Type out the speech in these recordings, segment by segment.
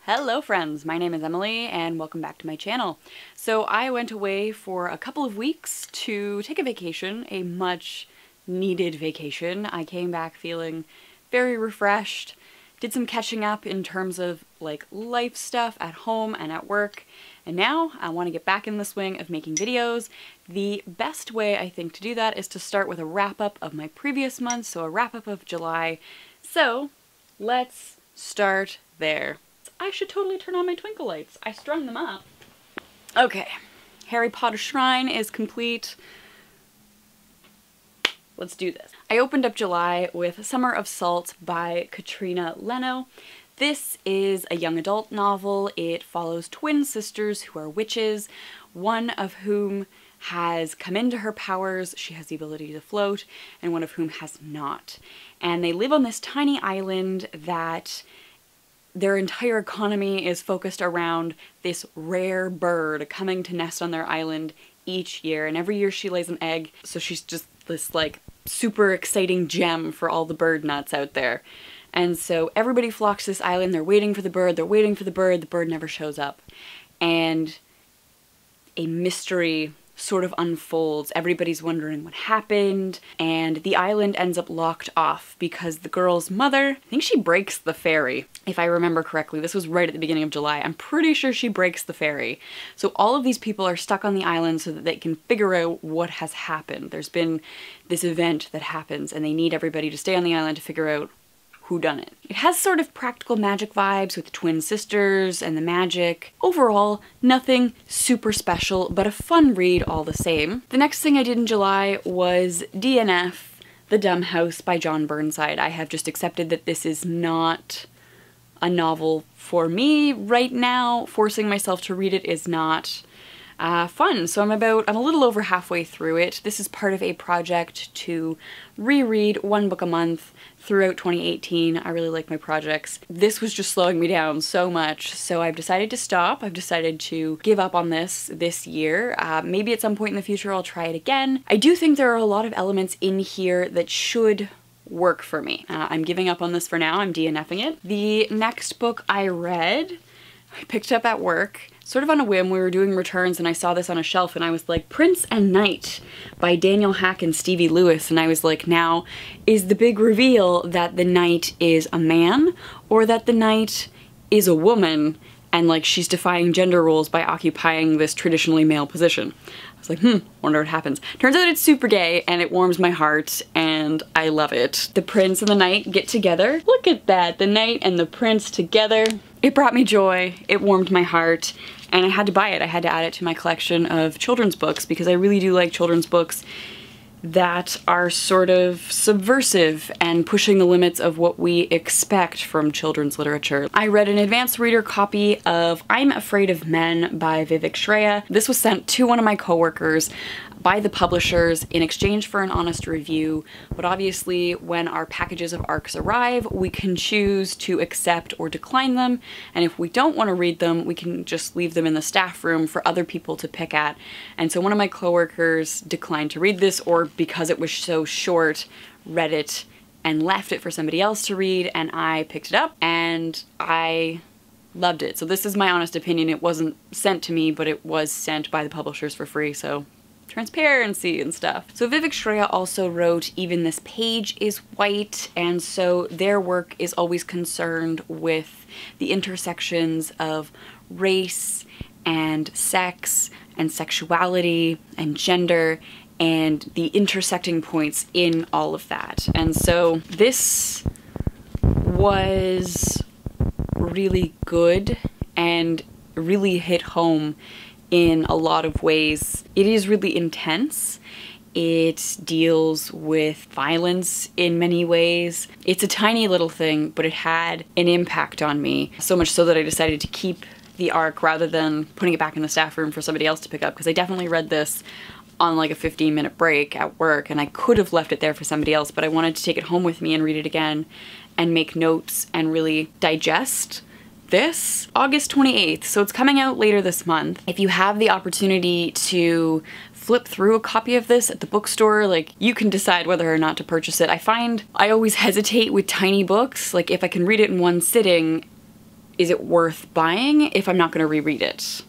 Hello friends, my name is Emily and welcome back to my channel. So I went away for a couple of weeks to take a vacation, a much needed vacation. I came back feeling very refreshed, did some catching up in terms of like life stuff at home and at work, and now I want to get back in the swing of making videos. The best way I think to do that is to start with a wrap up of my previous month, so a wrap up of July. So let's start there. I should totally turn on my twinkle lights. I strung them up. Okay, Harry Potter Shrine is complete. Let's do this. I opened up July with Summer of Salt by Katrina Leno. This is a young adult novel. It follows twin sisters who are witches, one of whom has come into her powers, she has the ability to float, and one of whom has not. And they live on this tiny island that their entire economy is focused around this rare bird coming to nest on their island each year, and every year she lays an egg, so she's just this like super exciting gem for all the bird nuts out there. And so everybody flocks to this island, they're waiting for the bird, the bird never shows up. And a mystery sort of unfolds. Everybody's wondering what happened, and the island ends up locked off because the girl's mother, I think she breaks the ferry, if I remember correctly. This was right at the beginning of July. I'm pretty sure she breaks the ferry. So all of these people are stuck on the island so that they can figure out what has happened. There's been this event that happens and they need everybody to stay on the island to figure out who done it. It has sort of practical magic vibes with twin sisters and the magic. Overall, nothing super special, but a fun read all the same. The next thing I did in July was DNF, The Dumb House by John Burnside. I have just accepted that this is not a novel for me right now. Forcing myself to read it is not fun. So I'm a little over halfway through it. This is part of a project to reread one book a month throughout 2018. I really like my projects. This was just slowing me down so much, so I've decided to stop. I've decided to give up on this year. Maybe at some point in the future I'll try it again. I do think there are a lot of elements in here that should work for me. I'm giving up on this for now. I'm DNFing it. The next book I read, I picked up at work, sort of on a whim. We were doing returns and I saw this on a shelf and I was like, Prince and Knight by Daniel Haack and Stevie Lewis. And I was like, now, is the big reveal that the knight is a man or that the knight is a woman and like she's defying gender roles by occupying this traditionally male position? I was like, wonder what happens. Turns out it's super gay and it warms my heart and I love it. The prince and the knight get together. Look at that, the knight and the prince together. It brought me joy, it warmed my heart, and I had to buy it. I had to add it to my collection of children's books because I really do like children's books that are sort of subversive and pushing the limits of what we expect from children's literature. I read an advanced reader copy of I'm Afraid of Men by Vivek, Shraya. This was sent to one of my coworkers by the publishers in exchange for an honest review, but obviously when our packages of ARCs arrive, we can choose to accept or decline them, and if we don't want to read them, we can just leave them in the staff room for other people to pick at. And so one of my coworkers declined to read this, or because it was so short, read it and left it for somebody else to read, and I picked it up and I loved it. So this is my honest opinion. It wasn't sent to me, but it was sent by the publishers for free, so transparency and stuff. So Vivek Shraya also wrote Even This Page is White, and so their work is always concerned with the intersections of race and sex and sexuality and gender and the intersecting points in all of that. And so this was really good and really hit home in a lot of ways. It is really intense. It deals with violence in many ways. It's a tiny little thing, but it had an impact on me. So much so that I decided to keep the ARC rather than putting it back in the staff room for somebody else to pick up, because I definitely read this on like a 15-minute break at work and I could have left it there for somebody else, but I wanted to take it home with me and read it again and make notes and really digest this. August 28th, so it's coming out later this month. If you have the opportunity to flip through a copy of this at the bookstore, like, you can decide whether or not to purchase it. I find I always hesitate with tiny books. Like, if I can read it in one sitting, is it worth buying if I'm not going to reread it?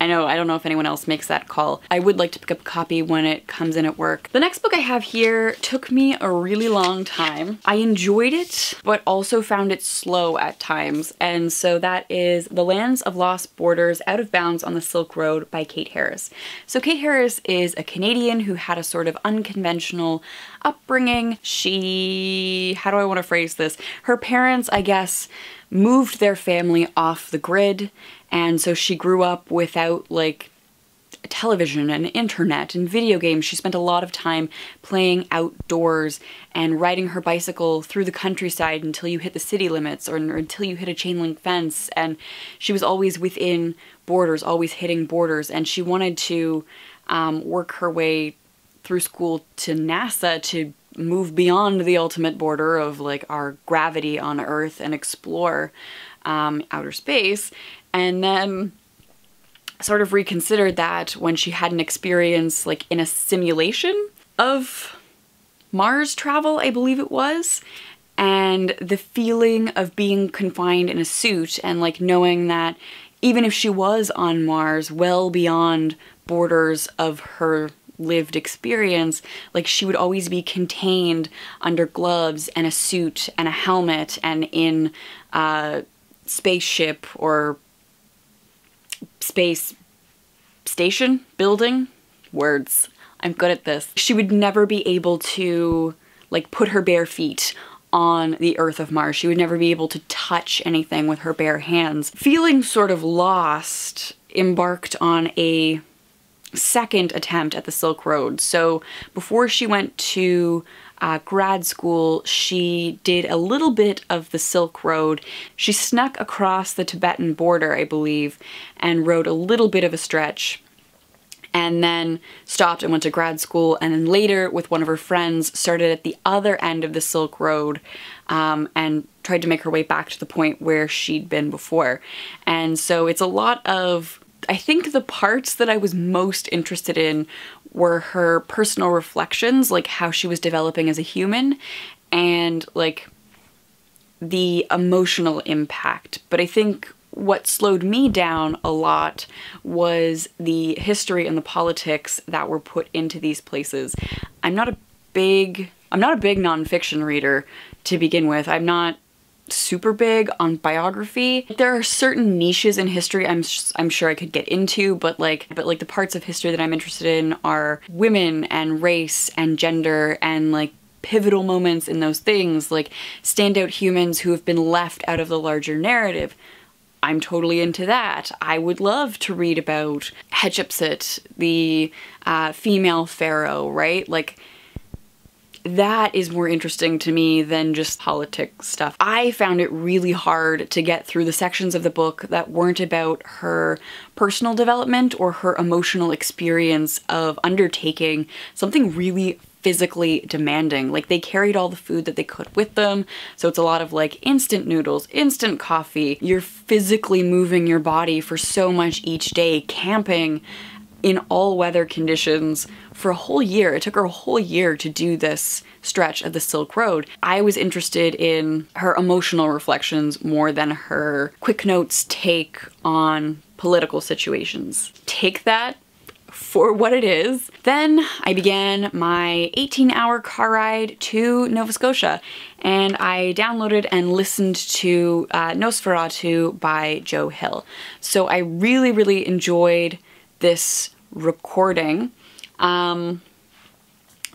I don't know if anyone else makes that call. I would like to pick up a copy when it comes in at work. The next book I have here took me a really long time. I enjoyed it, but also found it slow at times. And so that is The Lands of Lost Borders, Out of Bounds on the Silk Road by Cait Harris. So Cait Harris is a Canadian who had a sort of unconventional upbringing. How do I want to phrase this? Her parents, I guess, moved their family off the grid, and so she grew up without like television and internet and video games. She spent a lot of time playing outdoors and riding her bicycle through the countryside until you hit the city limits or until you hit a chain link fence, and she was always within borders, always hitting borders, and she wanted to work her way through school to NASA to move beyond the ultimate border of like our gravity on Earth and explore outer space, and then sort of reconsidered that when she had an experience like in a simulation of Mars travel, I believe it was, and the feeling of being confined in a suit and like knowing that even if she was on Mars, well beyond borders of her lived experience, like she would always be contained under gloves and a suit and a helmet and in a spaceship or space station building. Words. I'm good at this. She would never be able to like put her bare feet on the Earth of Mars. She would never be able to touch anything with her bare hands. Feeling sort of lost, embarked on a second attempt at the Silk Road. So before she went to grad school, she did a little bit of the Silk Road. She snuck across the Tibetan border, I believe, and rode a little bit of a stretch, and then stopped and went to grad school, and then later with one of her friends started at the other end of the Silk Road and tried to make her way back to the point where she'd been before. And so it's a lot of, I think the parts that I was most interested in were her personal reflections, like how she was developing as a human and like the emotional impact. But I think what slowed me down a lot was the history and the politics that were put into these places. I'm not a big nonfiction reader to begin with. I'm not super big on biography. There are certain niches in history I'm sure I could get into, but like the parts of history that I'm interested in are women and race and gender and like pivotal moments in those things, like standout humans who have been left out of the larger narrative. I'm totally into that. I would love to read about Hatshepsut, the female pharaoh, right? Like, that is more interesting to me than just politics stuff. I found it really hard to get through the sections of the book that weren't about her personal development or her emotional experience of undertaking something really physically demanding. Like, they carried all the food that they could with them, so it's a lot of like instant noodles, instant coffee. You're physically moving your body for so much each day, camping in all weather conditions for a whole year. It took her a whole year to do this stretch of the Silk Road. I was interested in her emotional reflections more than her quick notes take on political situations. Take that for what it is. Then I began my 18-hour car ride to Nova Scotia, and I downloaded and listened to Nosferatu by Joe Hill. So I really, really enjoyed this recording. Normally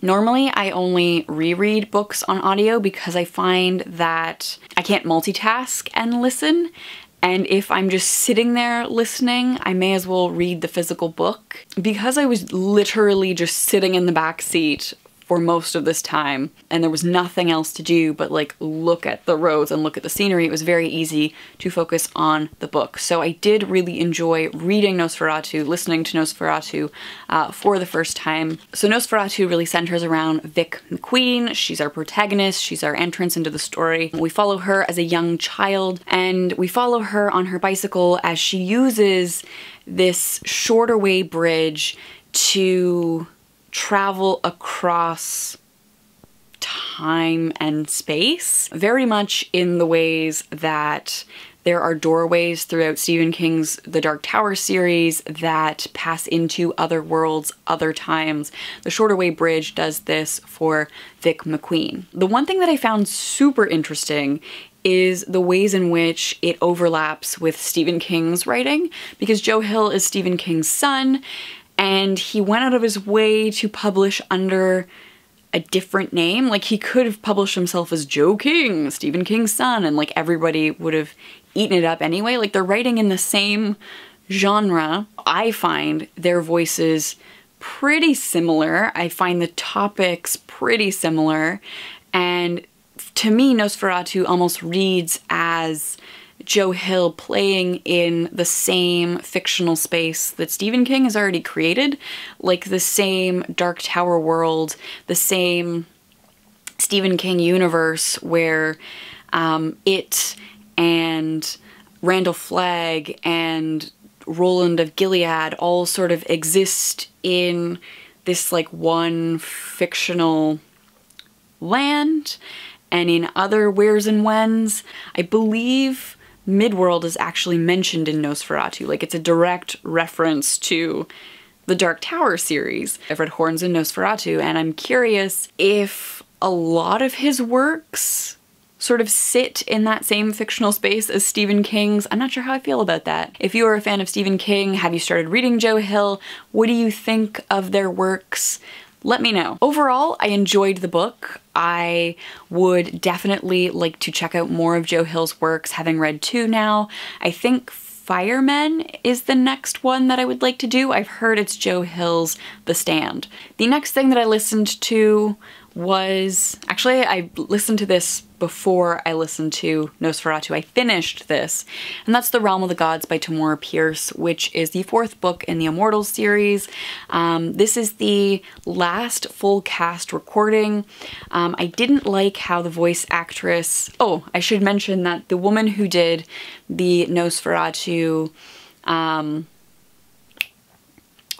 I only reread books on audio because I find that I can't multitask and listen, and if I'm just sitting there listening, I may as well read the physical book. Because I was literally just sitting in the back seat for most of this time, and there was nothing else to do but like look at the roads and look at the scenery, it was very easy to focus on the book. So I did really enjoy reading Nosferatu, listening to Nosferatu for the first time. So Nosferatu really centers around Vic McQueen. She's our protagonist, she's our entrance into the story. We follow her as a young child, and we follow her on her bicycle as she uses this shorter way bridge to travel across time and space, very much in the ways that There are doorways throughout Stephen King's The Dark Tower series that pass into other worlds, other times. The Shorter Way Bridge does this for Vic McQueen. The one thing that I found super interesting is the ways in which it overlaps with Stephen King's writing, because Joe Hill is Stephen King's son, and he went out of his way to publish under a different name. Like, he could have published himself as Joe King, Stephen King's son, and like everybody would have eaten it up anyway. Like, they're writing in the same genre. I find their voices pretty similar. I find the topics pretty similar, and to me, Nosferatu almost reads as Joe Hill playing in the same fictional space that Stephen King has already created, like the same Dark Tower world, the same Stephen King universe where it and Randall Flagg and Roland of Gilead all sort of exist in this like one fictional land. And in other wheres and whens, I believe Midworld is actually mentioned in Nosferatu. Like, it's a direct reference to the Dark Tower series. I've read Horns and Nosferatu, and I'm curious if a lot of his works sort of sit in that same fictional space as Stephen King's. I'm not sure how I feel about that. If you are a fan of Stephen King, have you started reading Joe Hill? What do you think of their works? Let me know. Overall, I enjoyed the book. I would definitely like to check out more of Joe Hill's works, having read 2 now. I think Firemen is the next one that I would like to do. I've heard it's Joe Hill's The Stand. The next thing that I listened to was, actually I listened to this before I listened to Nosferatu. I finished this, and that's The Realm of the Gods by Tamora Pierce, which is the 4th book in the Immortals series. This is the last full cast recording. I didn't like how the voice actress, oh, I should mention that the woman who did the Nosferatu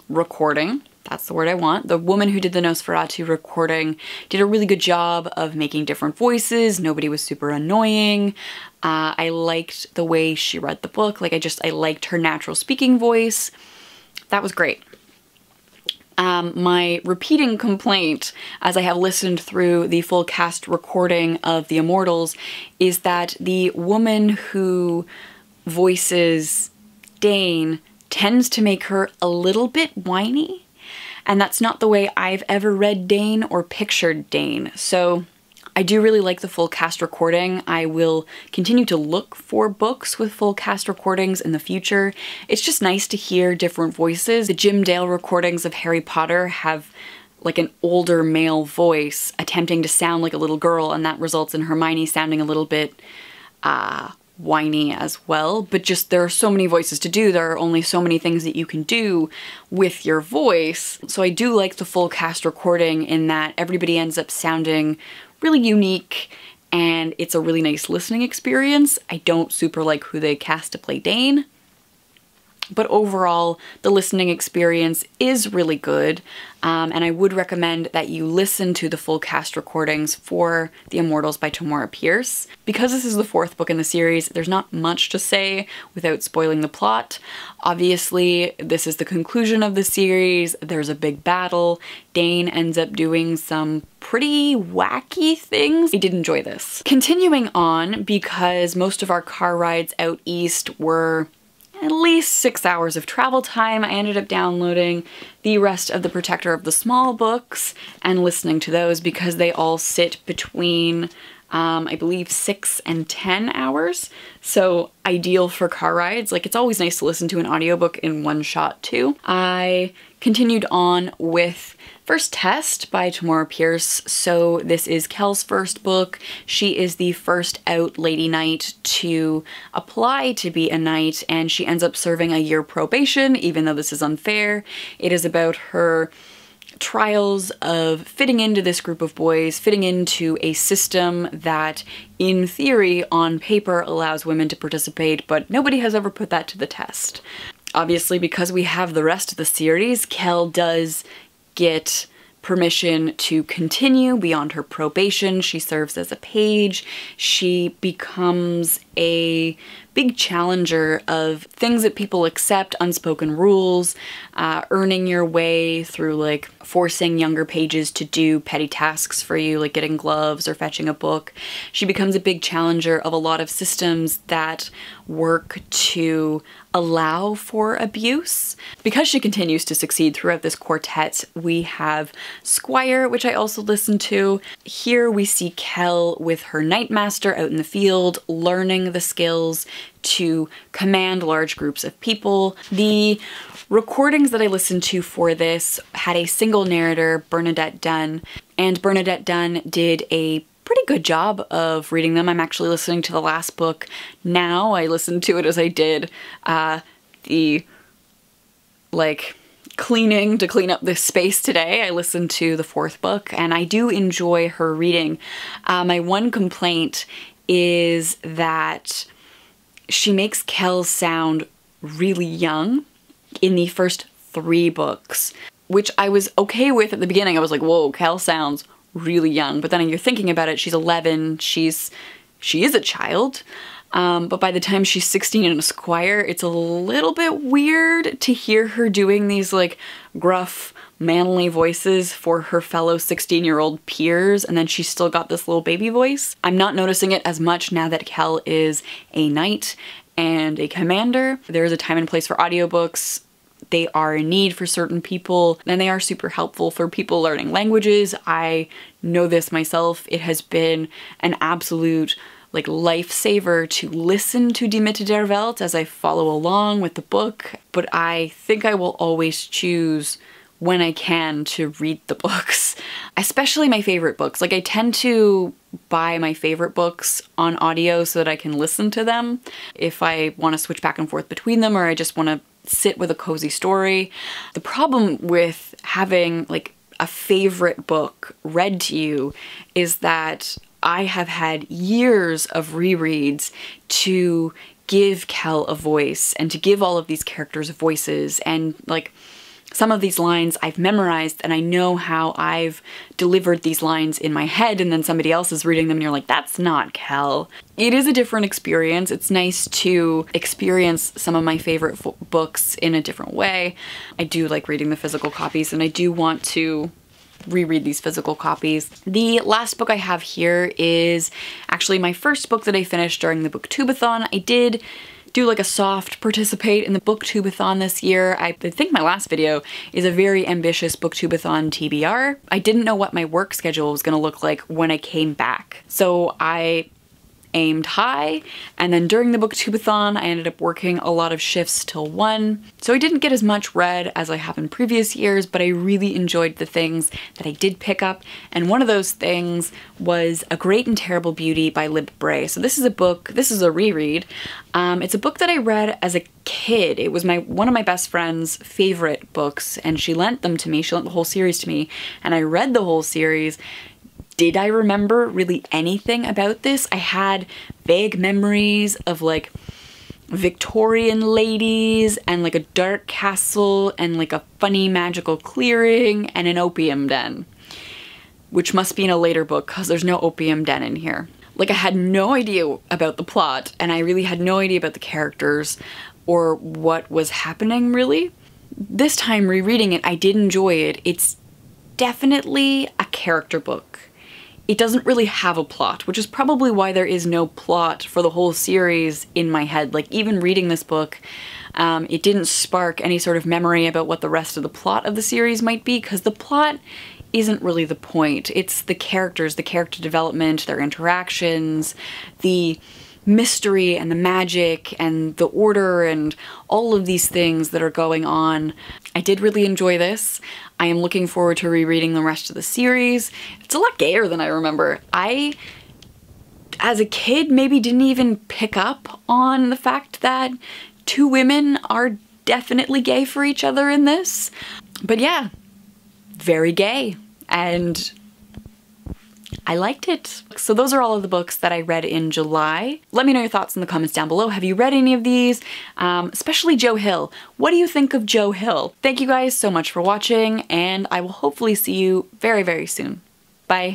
recording, that's the word I want. The woman who did the Nosferatu recording did a really good job of making different voices. Nobody was super annoying. I liked the way she read the book. Like, I liked her natural speaking voice. That was great. My repeating complaint, as I have listened through the full cast recording of The Immortals, is that the woman who voices Dane tends to make her a little bit whiny. And that's not the way I've ever read Dane or pictured Dane. So I do really like the full cast recording. I will continue to look for books with full cast recordings in the future. It's just nice to hear different voices. The Jim Dale recordings of Harry Potter have like an older male voice attempting to sound like a little girl, and that results in Hermione sounding a little bit whiny as well. But just, there are so many voices to do. There are only so many things that you can do with your voice. So I do like the full cast recording in that everybody ends up sounding really unique, and it's a really nice listening experience. I don't super like who they cast to play Dane, but overall the listening experience is really good, and I would recommend that you listen to the full cast recordings for The Immortals by Tamora Pierce. Because this is the 4th book in the series, there's not much to say without spoiling the plot. Obviously, this is the conclusion of the series. There's a big battle. Dane ends up doing some pretty wacky things. I did enjoy this. Continuing on, because most of our car rides out east were at least 6 hours of travel time, I ended up downloading the rest of the Protector of the Small books and listening to those, because they all sit between, I believe, 6 and 10 hours. So ideal for car rides. Like, it's always nice to listen to an audiobook in one shot too. I continued on with First Test by Tamora Pierce. So this is Kel's first book. She is the first out Lady Knight to apply to be a knight, and she ends up serving a year probation, even though this is unfair. It is about her trials of fitting into this group of boys, fitting into a system that, in theory, on paper, allows women to participate, but nobody has ever put that to the test. Obviously, because we have the rest of the series, Kel does get permission to continue beyond her probation. She serves as a page. She becomes a big challenger of things that people accept, unspoken rules, earning your way through like forcing younger pages to do petty tasks for you, like getting gloves or fetching a book. She becomes a big challenger of a lot of systems that work to allow for abuse. Because she continues to succeed throughout this quartet, we have Squire, which I also listened to. Here we see Kel with her Knightmaster out in the field, learning the skills to command large groups of people. The recordings that I listened to for this had a single narrator, Bernadette Dunn, and Bernadette Dunn did a pretty good job of reading them. I'm actually listening to the last book now. I listened to it as I did the like cleaning to clean up this space today. I listened to the fourth book and I do enjoy her reading. My one complaint is that she makes Kel sound really young in the first 3 books, which I was okay with at the beginning. I was like, whoa, Kel sounds really young. But then you're thinking about it, she's 11, she is a child. But by the time she's 16 in a Squire, it's a little bit weird to hear her doing these like gruff, manly voices for her fellow 16-year-old peers, and then she's still got this little baby voice. I'm not noticing it as much now that Kel is a knight and a commander. There's a time and place for audiobooks. They are a need for certain people, and they are super helpful for people learning languages. I know this myself. It has been an absolute like lifesaver to listen to Die Mitte der Welt as I follow along with the book, but I think I will always choose when I can to read the books, especially my favorite books. Like I tend to buy my favorite books on audio so that I can listen to them if I want to switch back and forth between them, or I just want to sit with a cozy story. The problem with having like a favorite book read to you is that I have had years of rereads to give Kel a voice and to give all of these characters voices, and like some of these lines I've memorized and I know how I've delivered these lines in my head, and then somebody else is reading them and you're like, that's not Kel. It is a different experience. It's nice to experience some of my favorite books in a different way. I do like reading the physical copies and I do want to reread these physical copies. The last book I have here is actually my first book that I finished during the booktubeathon. I did do like a soft participate in the booktubeathon this year. I think my last video is a very ambitious booktubeathon TBR. I didn't know what my work schedule was gonna look like when I came back. So I aimed high, and then during the booktubeathon I ended up working a lot of shifts till 1. So I didn't get as much read as I have in previous years, but I really enjoyed the things that I did pick up, and one of those things was A Great and Terrible Beauty by Libba Bray. So this is a book, this is a reread. It's a book that I read as a kid. It was one of my best friend's favorite books, and she lent them to me. She lent the whole series to me, and I read the whole series. Did I remember really anything about this? I had vague memories of like Victorian ladies and like a dark castle and like a funny magical clearing and an opium den, which must be in a later book because there's no opium den in here. Like I had no idea about the plot, and I really had no idea about the characters or what was happening really. This time rereading it, I did enjoy it. It's definitely a character book. It doesn't really have a plot, which is probably why there is no plot for the whole series in my head. Like even reading this book, it didn't spark any sort of memory about what the rest of the plot of the series might be, because the plot isn't really the point. It's the characters, the character development, their interactions, the mystery and the magic and the order and all of these things that are going on. I did really enjoy this. I am looking forward to rereading the rest of the series. It's a lot gayer than I remember. I, as a kid, maybe didn't even pick up on the fact that 2 women are definitely gay for each other in this. But yeah, very gay, and I liked it. So those are all of the books that I read in July. Let me know your thoughts in the comments down below. Have you read any of these? Especially Joe Hill. What do you think of Joe Hill? Thank you guys so much for watching, and I will hopefully see you very, very soon. Bye.